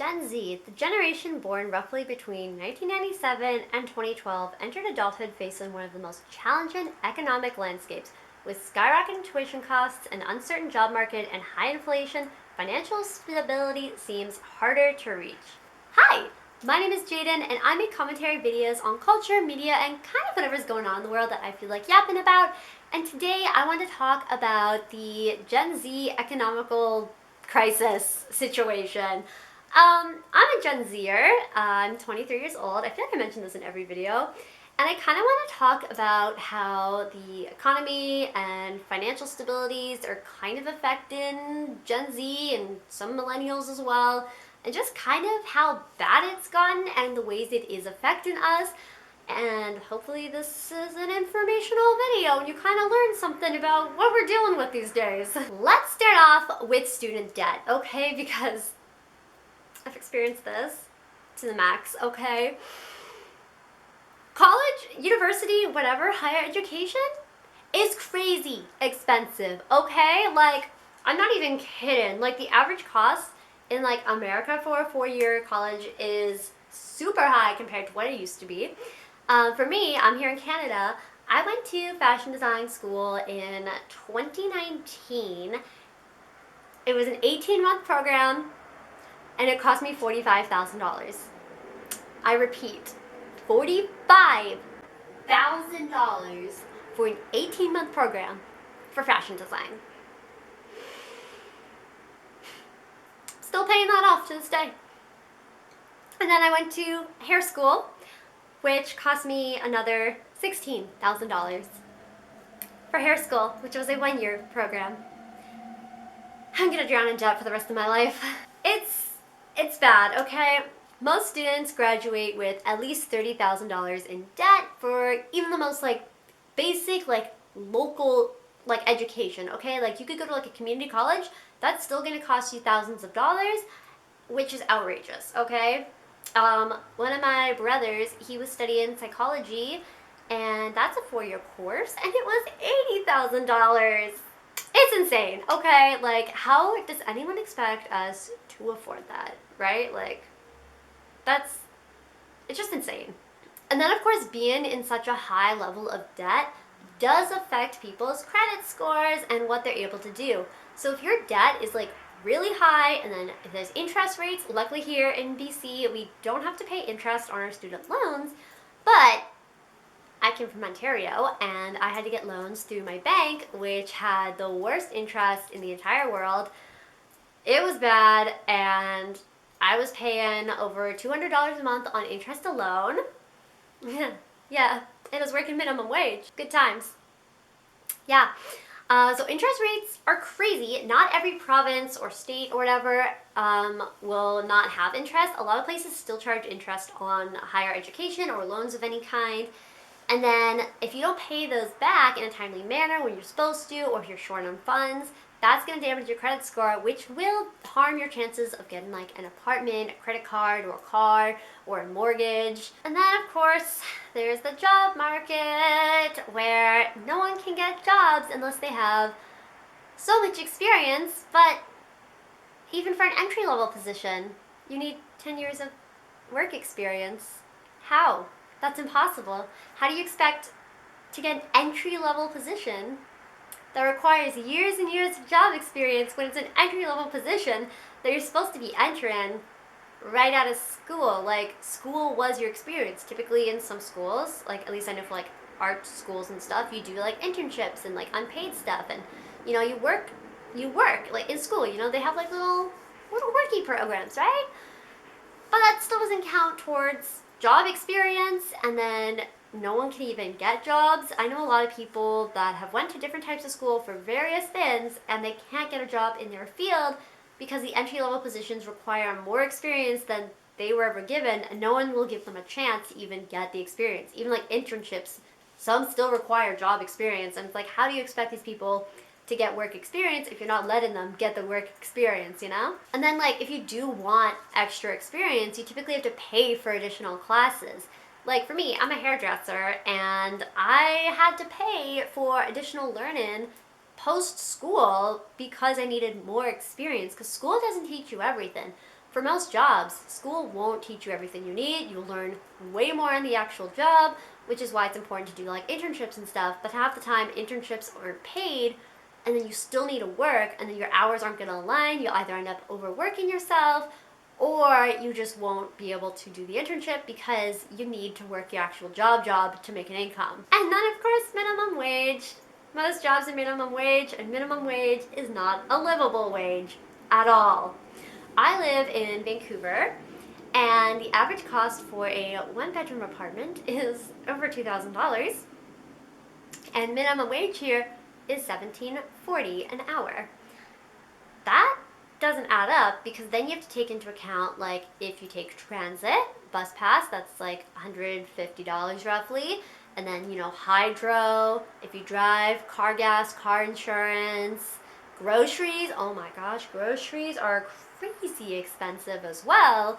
Gen Z, the generation born roughly between 1997 and 2012, entered adulthood facing one of the most challenging economic landscapes. With skyrocketing tuition costs, an uncertain job market, and high inflation, financial stability seems harder to reach. Hi! My name is Jaden, and I make commentary videos on culture, media, and kind of whatever's going on in the world that I feel like yapping about. And today I want to talk about the Gen Z economical crisis situation. I'm a Gen Zer. I'm 23 years old. I feel like I mention this in every video. And I kind of want to talk about how the economy and financial stabilities are kind of affecting Gen Z and some millennials as well. And just kind of how bad it's gotten and the ways it is affecting us. And hopefully this is an informational video and you kind of learn something about what we're dealing with these days. Let's start off with student debt, okay? Because I've experienced this to the max, okay? College, university, whatever, higher education is crazy expensive, okay? Like, I'm not even kidding. Like, the average cost in like America for a 4-year college is super high compared to what it used to be. For me, I'm here in Canada. I went to fashion design school in 2019. It was an 18-month program and it cost me $45,000. I repeat, $45,000 for an 18-month program for fashion design. Still paying that off to this day. And then I went to hair school, which cost me another $16,000 for hair school, which was a 1-year program. I'm gonna drown in debt for the rest of my life. It's bad, okay? Most students graduate with at least $30,000 in debt for even the most like basic like local like education, okay? Like you could go to like a community college, that's still gonna cost you thousands of dollars, which is outrageous, okay? One of my brothers, he was studying psychology, and that's a 4-year course, and it was $80,000. It's insane, okay? Like, how does anyone expect us to afford that, right? Like, it's just insane. And then, of course, being in such a high level of debt does affect people's credit scores and what they're able to do. So if your debt is like really high, and then if there's interest rates, luckily here in BC, we don't have to pay interest on our student loans, but I came from Ontario and I had to get loans through my bank, which had the worst interest in the entire world. It was bad, and I was paying over $200 a month on interest alone. Yeah, it was working minimum wage. Good times. Yeah. So interest rates are crazy. Not every province or state or whatever will not have interest. A lot of places still charge interest on higher education or loans of any kind. And then if you don't pay those back in a timely manner when you're supposed to, or if you're short on funds, that's going to damage your credit score, which will harm your chances of getting like an apartment, a credit card, or a car, or a mortgage. And then of course, there's the job market, where no one can get jobs unless they have so much experience. But even for an entry-level position, you need 10 years of work experience. How? That's impossible. How do you expect to get an entry-level position that requires years and years of job experience when it's an entry-level position that you're supposed to be entering right out of school? Like, school was your experience. Typically in some schools, like at least I know for like art schools and stuff, you do like internships and like unpaid stuff, and you know, you work like in school, you know, they have like little worky programs, right? But that still doesn't count towards job experience, and then no one can even get jobs. I know a lot of people that have went to different types of school for various things, and they can't get a job in their field because the entry-level positions require more experience than they were ever given, and no one will give them a chance to even get the experience. Even like internships, some still require job experience, and it's like, how do you expect these people to get work experience if you're not letting them get the work experience, you know? And then like, if you do want extra experience, you typically have to pay for additional classes. Like for me, I'm a hairdresser, and I had to pay for additional learning post-school because I needed more experience, because school doesn't teach you everything. For most jobs, school won't teach you everything you need. You'll learn way more in the actual job, which is why it's important to do like internships and stuff. But half the time, internships aren't paid, and then you still need to work, and then your hours aren't going to align. You'll either end up overworking yourself, or you just won't be able to do the internship because you need to work your actual job to make an income. And then, of course, minimum wage. Most jobs are minimum wage, and minimum wage is not a livable wage at all. I live in Vancouver, and the average cost for a one-bedroom apartment is over $2,000, and minimum wage here is $17.40 an hour. That doesn't add up because then you have to take into account, like, if you take transit, bus pass, that's like $150 roughly, and then, hydro, if you drive, car gas, car insurance, groceries. Oh my gosh, groceries are crazy expensive as well.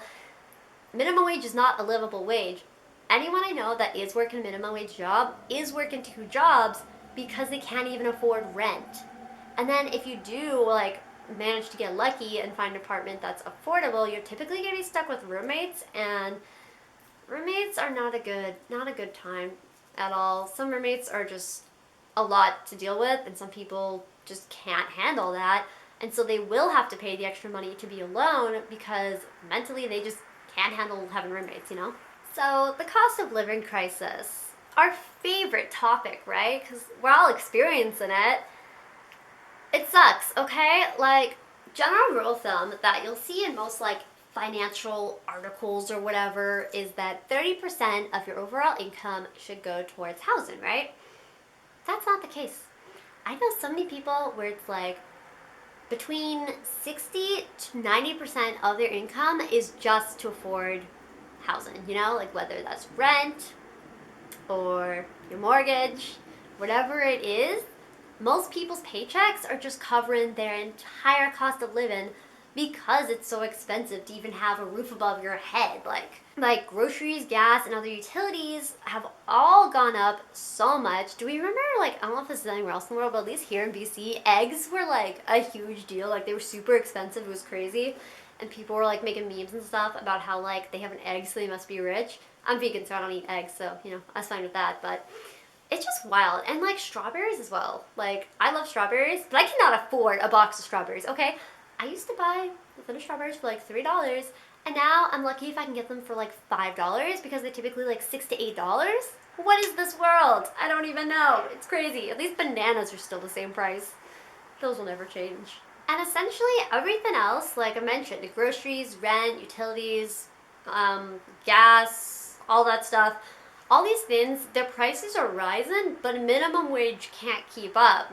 Minimum wage is not a livable wage. Anyone I know that is working a minimum wage job is working 2 jobs because they can't even afford rent. And then if you do manage to get lucky and find an apartment that's affordable, you're typically going to be stuck with roommates, and roommates are not a good time at all. Some roommates are just a lot to deal with, and some people just can't handle that, and so they will have to pay the extra money to be alone because mentally they just can't handle having roommates, So the cost of living crisis, our favorite topic, right? Because we're all experiencing it. It sucks, okay? General rule of thumb that you'll see in most financial articles or whatever is that 30% of your overall income should go towards housing, right? That's not the case. I know so many people where it's between 60 to 90% of their income is just to afford housing, whether that's rent or your mortgage, whatever it is. Most people's paychecks are just covering their entire cost of living because it's so expensive to even have a roof above your head. Like groceries, gas, and other utilities have all gone up so much. Do we remember, I don't know if this is anywhere else in the world, but at least here in BC, eggs were a huge deal. They were super expensive. It was crazy. And people were making memes and stuff about how they have an egg so they must be rich. I'm vegan, so I don't eat eggs, so I was fine with that. But it's just wild. And strawberries as well. I love strawberries, but I cannot afford a box of strawberries, okay? I used to buy lavender strawberries for $3, and now I'm lucky if I can get them for $5 because they're typically $6 to $8. What is this world? I don't even know. It's crazy. At least bananas are still the same price. Those will never change. And essentially everything else, like I mentioned, the groceries, rent, utilities, gas, all that stuff, all these things, their prices are rising, but minimum wage can't keep up,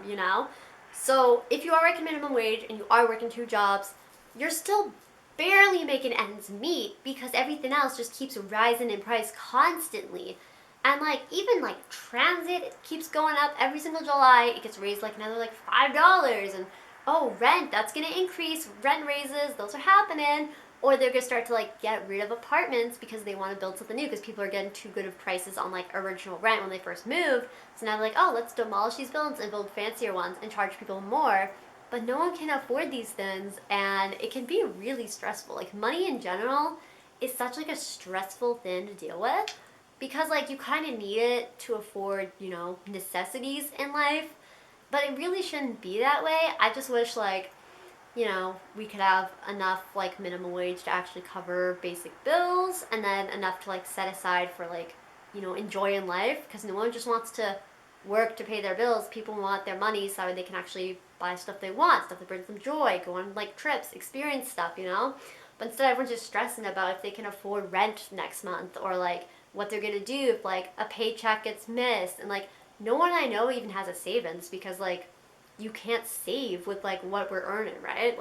So if you are working minimum wage and you are working 2 jobs, you're still barely making ends meet because everything else just keeps rising in price constantly. And even transit, it keeps going up every single July. It gets raised another $5. And rent, that's gonna increase. Rent raises, those are happening. Or they're gonna start to get rid of apartments because they want to build something new because people are getting too good of prices on original rent when they first moved. So now they're let's demolish these buildings and build fancier ones and charge people more. But no one can afford these things, and it can be really stressful. Money in general is such a stressful thing to deal with because you kind of need it to afford, necessities in life. But it really shouldn't be that way. I just wish we could have enough minimum wage to actually cover basic bills, and then enough to set aside for enjoying life, because no one just wants to work to pay their bills. People want their money so they can actually buy stuff they want, stuff that brings them joy, go on trips, experience stuff, But instead everyone's just stressing about if they can afford rent next month, or what they're gonna do if a paycheck gets missed. And no one I know even has a savings because you can't save with what we're earning, right?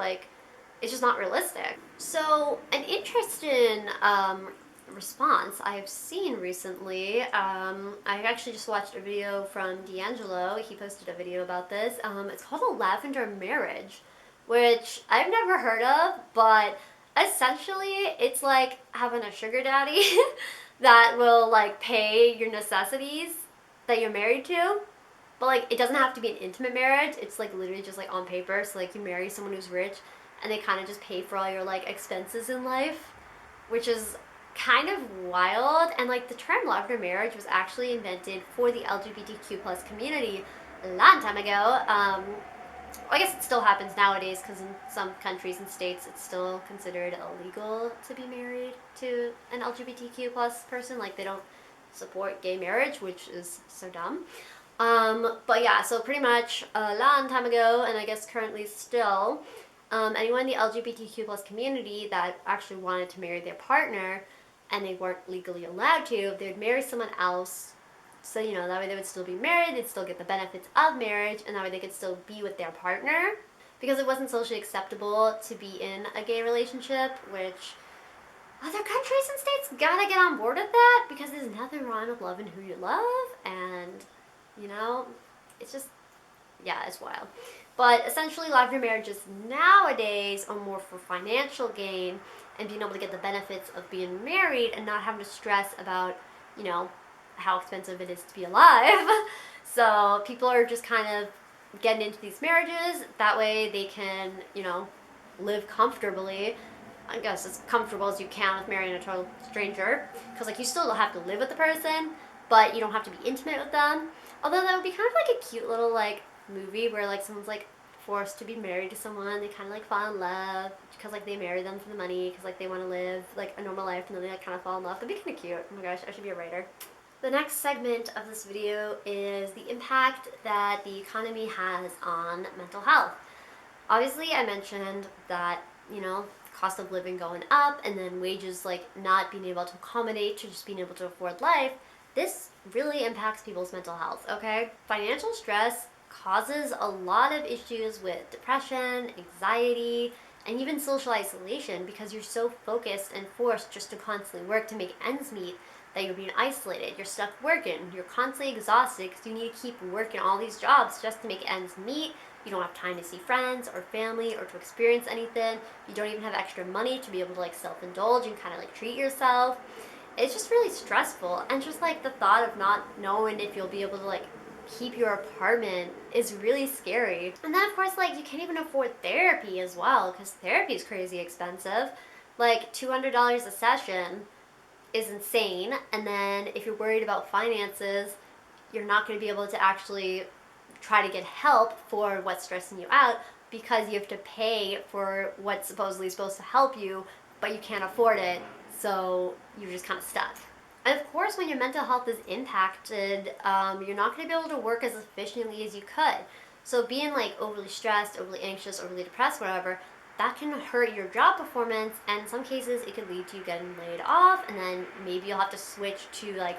It's just not realistic. So an interesting response I've seen recently, I actually just watched a video from D'Angelo. He posted a video about this. It's called a lavender marriage, which I've never heard of, but essentially it's having a sugar daddy that will pay your necessities that you're married to. But it doesn't have to be an intimate marriage. It's literally just on paper. So you marry someone who's rich, and they kind of just pay for all your like expenses in life, which is kind of wild. And like the term lavender marriage was actually invented for the LGBTQ plus community a long time ago. I guess it still happens nowadays because in some countries and states it's still considered illegal to be married to an LGBTQ plus person. Like they don't support gay marriage, which is so dumb. But yeah, so pretty much a long time ago, and I guess currently still, anyone in the LGBTQ plus community that actually wanted to marry their partner and they weren't legally allowed to, they would marry someone else. So, you know, that way they would still be married, they'd still get the benefits of marriage, and that way they could still be with their partner. Because it wasn't socially acceptable to be in a gay relationship, which other countries and states gotta get on board with that, because there's nothing wrong with loving who you love, and, you know, it's just, yeah, it's wild. But essentially, lavender marriages nowadays are more for financial gain and being able to get the benefits of being married and not having to stress about, you know, how expensive it is to be alive. So people are just kind of getting into these marriages. That way they can, you know, live comfortably. I guess as comfortable as you can with marrying a total stranger. Because, like, you still have to live with the person, but you don't have to be intimate with them. Although that would be kind of like a cute little, like, movie where, like, someone's, like, forced to be married to someone. They kind of, like, fall in love because, like, they marry them for the money because, like, they want to live, like, a normal life, and then they, like, kind of fall in love. That'd be kind of cute. Oh my gosh, I should be a writer. The next segment of this video is the impact that the economy has on mental health. Obviously, I mentioned that, you know, cost of living going up and then wages like not being able to accommodate to just being able to afford life. This really impacts people's mental health, okay? Financial stress causes a lot of issues with depression, anxiety, and even social isolation because you're so focused and forced just to constantly work to make ends meet that you're being isolated. You're stuck working. You're constantly exhausted because you need to keep working all these jobs just to make ends meet. You don't have time to see friends or family or to experience anything. You don't even have extra money to be able to like self-indulge and kind of like treat yourself. It's just really stressful, and just like the thought of not knowing if you'll be able to like keep your apartment is really scary. And then of course like you can't even afford therapy as well because therapy is crazy expensive. Like $200 a session is insane. And then if you're worried about finances, you're not going to be able to actually try to get help for what's stressing you out because you have to pay for what's supposedly supposed to help you, but you can't afford it, so you're just kind of stuck. And of course, when your mental health is impacted, you're not going to be able to work as efficiently as you could. So being like overly stressed, overly anxious, overly depressed, whatever, that can hurt your job performance, and in some cases it could lead to you getting laid off, and then maybe you'll have to switch to like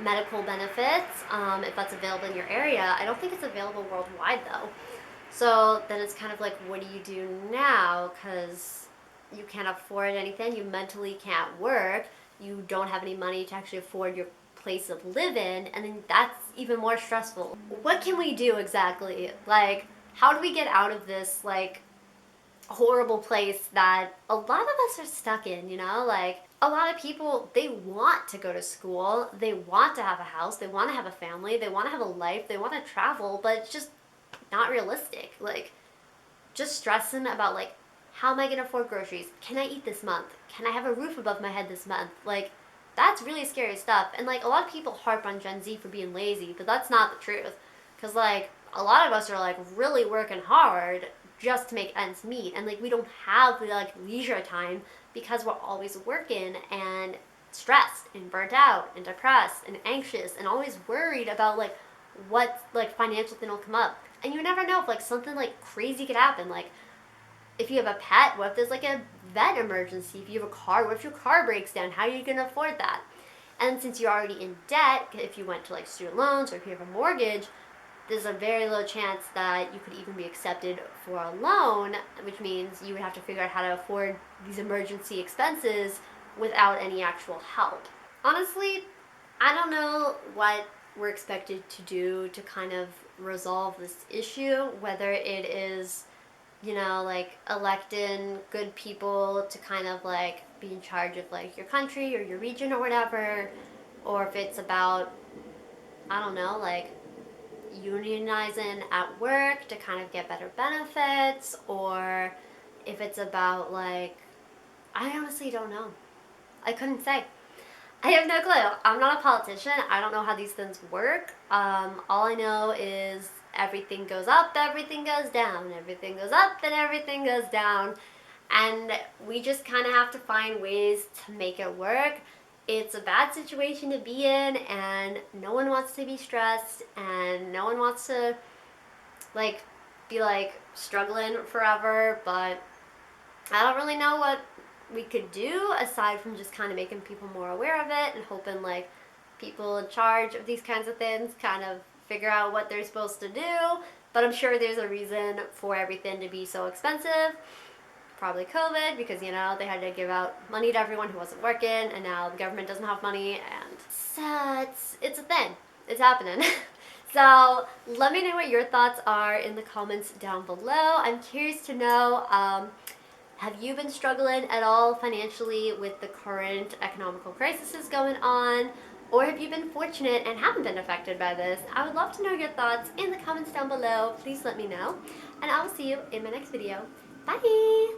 medical benefits if that's available in your area. I don't think it's available worldwide though. So then it's kind of like, what do you do now? Because you can't afford anything, you mentally can't work, you don't have any money to actually afford your place of living, and then that's even more stressful. What can we do exactly? Like, how do we get out of this like horrible place that a lot of us are stuck in, you know? Like, a lot of people, they want to go to school, they want to have a house, they want to have a family, they want to have a life, they want to travel, but it's just not realistic. Like, just stressing about, like, how am I going to afford groceries? Can I eat this month? Can I have a roof above my head this month? Like, that's really scary stuff. And, like, a lot of people harp on Gen Z for being lazy, but that's not the truth. Because, like, a lot of us are, like, really working hard just to make ends meet, and like we don't have like leisure time because we're always working and stressed and burnt out and depressed and anxious and always worried about like what like financial thing will come up. And you never know if like something like crazy could happen. Like if you have a pet, what if there's like a vet emergency? If you have a car, what if your car breaks down? How are you gonna afford that? And since you're already in debt, if you went to like student loans or if you have a mortgage, there's a very low chance that you could even be accepted for a loan, which means you would have to figure out how to afford these emergency expenses without any actual help. Honestly, I don't know what we're expected to do to kind of resolve this issue, whether it is, you know, like electing good people to kind of like be in charge of like your country or your region or whatever, or if it's about, I don't know, like unionizing at work to kind of get better benefits, or if it's about like, I honestly don't know. I couldn't say. I have no clue. I'm not a politician. I don't know how these things work. All I know is everything goes up, everything goes down, everything goes up, and everything goes down. And we just kind of have to find ways to make it work. It's a bad situation to be in, and no one wants to be stressed, and no one wants to, like, be, like, struggling forever, but I don't really know what we could do aside from just kind of making people more aware of it and hoping like people in charge of these kinds of things kind of figure out what they're supposed to do. But I'm sure there's a reason for everything to be so expensive. Probably COVID, because they had to give out money to everyone who wasn't working, and now the government doesn't have money, and so it's a thing. It's happening. So let me know what your thoughts are in the comments down below. I'm curious to know. Have you been struggling at all financially with the current economical crisis going on? Or have you been fortunate and haven't been affected by this? I would love to know your thoughts in the comments down below. Please let me know. And I will see you in my next video. Bye!